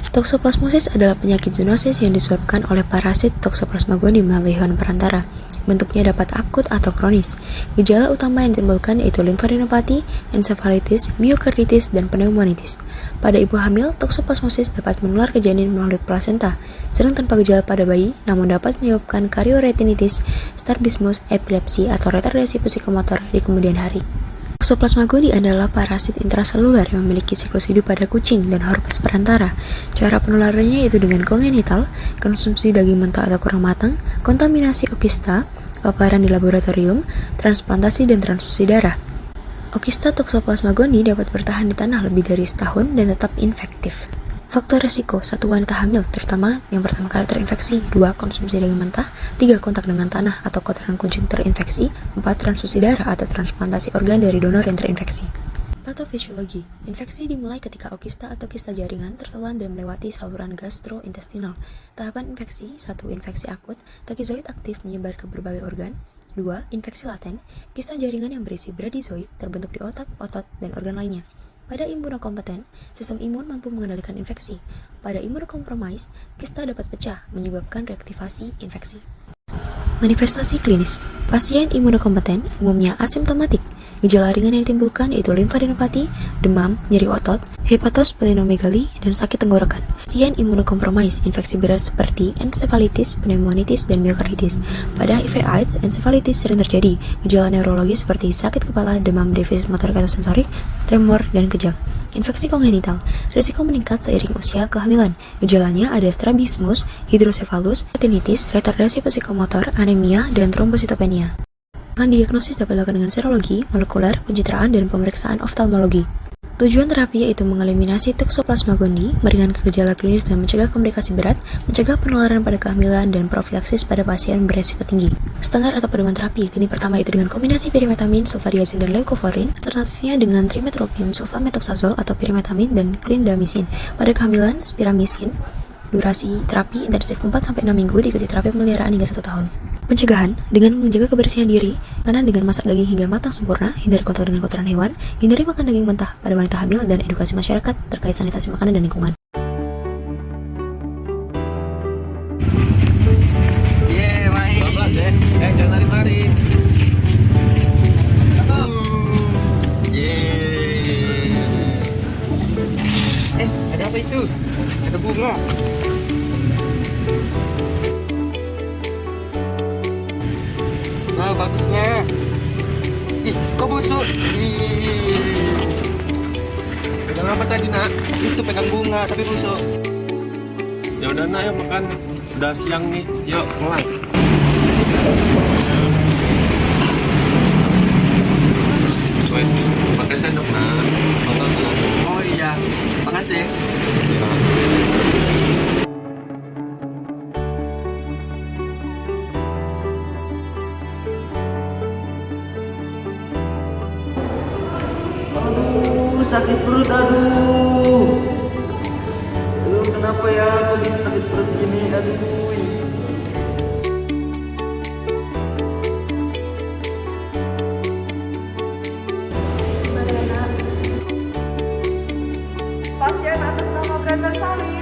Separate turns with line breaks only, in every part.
Toxoplasmosis adalah penyakit zoonosis yang disebabkan oleh parasit Toxoplasma gondii melalui hewan perantara. Bentuknya dapat akut atau kronis. Gejala utama yang ditimbulkan yaitu limfadenopati, ensefalitis, myokarditis, dan pneumonitis. Pada ibu hamil, toxoplasmosis dapat menular ke janin melalui plasenta, sering tanpa gejala pada bayi, namun dapat menyebabkan karyoretinitis, strabismus, epilepsi, atau retardasi psikomotor di kemudian hari. Toxoplasma gondii adalah parasit intraseluler yang memiliki siklus hidup pada kucing dan herpes perantara. Cara penularannya yaitu dengan kongenital, konsumsi daging mentah atau kurang matang, kontaminasi okista, paparan di laboratorium, transplantasi dan transfusi darah. Okista Toxoplasma gondii dapat bertahan di tanah lebih dari setahun dan tetap infektif. Faktor risiko: 1. Wanita hamil, terutama yang pertama kali terinfeksi. 2. Konsumsi daging mentah. 3. Kontak dengan tanah atau kotoran kucing terinfeksi. 4. Transfusi darah atau transplantasi organ dari donor yang terinfeksi. Patofisiologi: infeksi dimulai ketika okista atau kista jaringan tertelan dan melewati saluran gastrointestinal. Tahapan infeksi: 1. Infeksi akut, takizoid aktif menyebar ke berbagai organ. 2. Infeksi laten, kista jaringan yang berisi bradyzoid terbentuk di otak, otot, dan organ lainnya. Pada imunokompeten, sistem imun mampu mengendalikan infeksi. Pada imunokompromis, kista dapat pecah, menyebabkan reaktivasi infeksi. Manifestasi klinis: pasien imunokompeten umumnya asimptomatik. Gejala ringan yang ditimbulkan yaitu limfadenopati, demam, nyeri otot, hepatosplenomegali, dan sakit tenggorokan. Pasien imunokompromis, infeksi berat seperti ensefalitis, pneumonitis, dan myokarditis. Pada HIV/AIDS, ensefalitis sering terjadi. Gejala neurologis seperti sakit kepala, demam, defisit motorik atau sensorik, tremor, dan kejang. Infeksi kongenital, risiko meningkat seiring usia kehamilan. Gejalanya ada strabismus, hidrosefalus, retinitis, retardasi psikomotor, anemia, dan trombositopenia. Diagnosis dapat dilakukan dengan serologi, molekuler, pencitraan, dan pemeriksaan oftalmologi. Tujuan terapi yaitu mengeliminasi Toxoplasma gondii, meringankan gejala klinis dan mencegah komplikasi berat, mencegah penularan pada kehamilan, dan profilaksis pada pasien beresiko tinggi. Standar atau pedoman terapi, ini pertama itu dengan kombinasi pirimetamin, sulfadiazin, dan leukovorin, alternatifnya dengan trimetoprim, sulfamethoxazole atau pirimetamin, dan clindamycin. Pada kehamilan, spiramisin. Durasi terapi intensif 4-6 minggu diikuti terapi pemeliharaan hingga 1 tahun. Pencegahan dengan menjaga kebersihan diri, makanan dengan masak daging hingga matang sempurna, hindari kontak dengan kotoran hewan, hindari makan daging mentah pada wanita hamil, dan edukasi masyarakat terkait sanitasi makanan dan lingkungan.
Main. Jangan lari-lari. Ada apa itu? Ada bunga. Nah, bagusnya. Ih, kok busuk? Pegang apa tadi, Nak? Itu pegang bunga, tapi busuk.
Ya udah nak, yuk makan. Udah siang nih, yuk mulai. Wait, pakai sendok nak. Tonton nak.
Oh iya, makasih.
Ya.
Aduh, sakit perut, aduh. Aduh, kenapa ya kok bisa sakit perut gini, aduh.
Pasien atas nama Brandon Salim.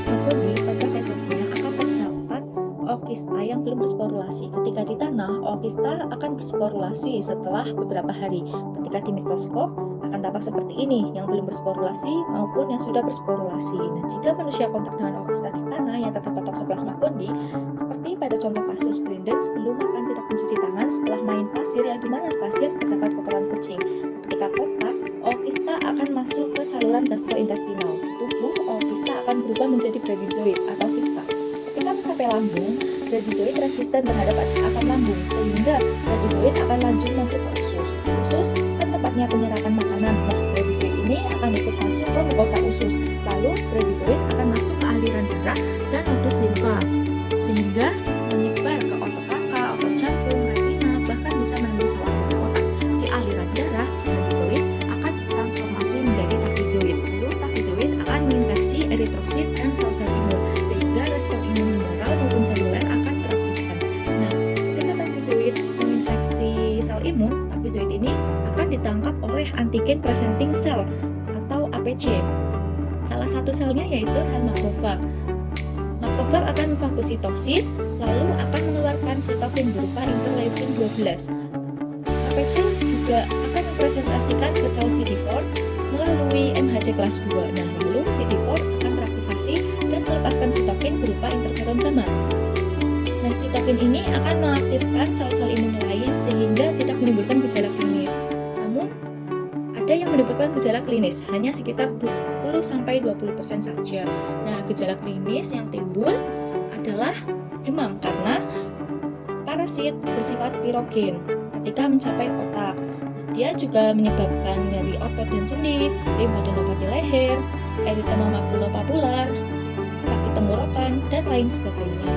Toxoplasma gondii pada fesesnya akan terdapat ookista yang belum bersporulasi. Ketika di tanah, ookista akan bersporulasi setelah beberapa hari. Ketika di mikroskop akan tampak seperti ini, yang belum bersporulasi maupun yang sudah bersporulasi. Nah, jika manusia kontak dengan ookista di tanah yang terdapat Toxoplasma gondii, seperti pada contoh kasus Brendan, sebelum makan tidak mencuci tangan setelah main pasir, yang dimana di pasir terdapat kotoran kucing. Ketika kontak, ookista akan masuk ke saluran gastrointestinal. Di tubuh, ookista akan berubah menjadi bradyzoid atau kista. Ketika mencapai lambung, bradyzoid resisten terhadap asam lambung, sehingga bradyzoid akan lanjut masuk ke usus. Usus kan tempatnya penyerapan makanan. Nah, bradyzoid ini akan ikut masuk ke mukosa usus. Lalu bradyzoid akan masuk ke aliran darah dan nodus limfa, sehingga menyebar ke otot rangka, otot jantung, retina, bahkan bisa menembus saluran otak. Di aliran darah, bradyzoid akan transformasi menjadi tachyzoid. Lalu tachyzoid akan menginfeksi eritrosit dan sel-sel imun, sehingga respon imun humoral maupun seluler akan teraktifkan. Nah, ketika tachyzoid menginfeksi sel imun, tachyzoid ini akan ditangkap oleh antigen presenting cell atau APC. Salah satu selnya yaitu sel makrofag. Makrofag akan memfagositosis, lalu akan mengeluarkan sitokin berupa interleukin 12. APC juga akan mempresentasikan ke sel CD4 melalui MHC kelas 2. Nah, lalu CD4 akan teraktivasi dan melepaskan sitokin berupa interferon gamma. Nah, sitokin ini akan mengaktifkan sel-sel imun lain sehingga tidak menimbulkan gejala klinis. Namun, ada yang menimbulkan gejala klinis, hanya sekitar 10-20% saja. Nah, gejala klinis yang timbul adalah demam karena parasit bersifat pirogen ketika mencapai otak. Dia juga menyebabkan nyeri otot dan sendi, limfadenopati leher, eritema makulopapular, sakit tenggorokan, dan lain sebagainya.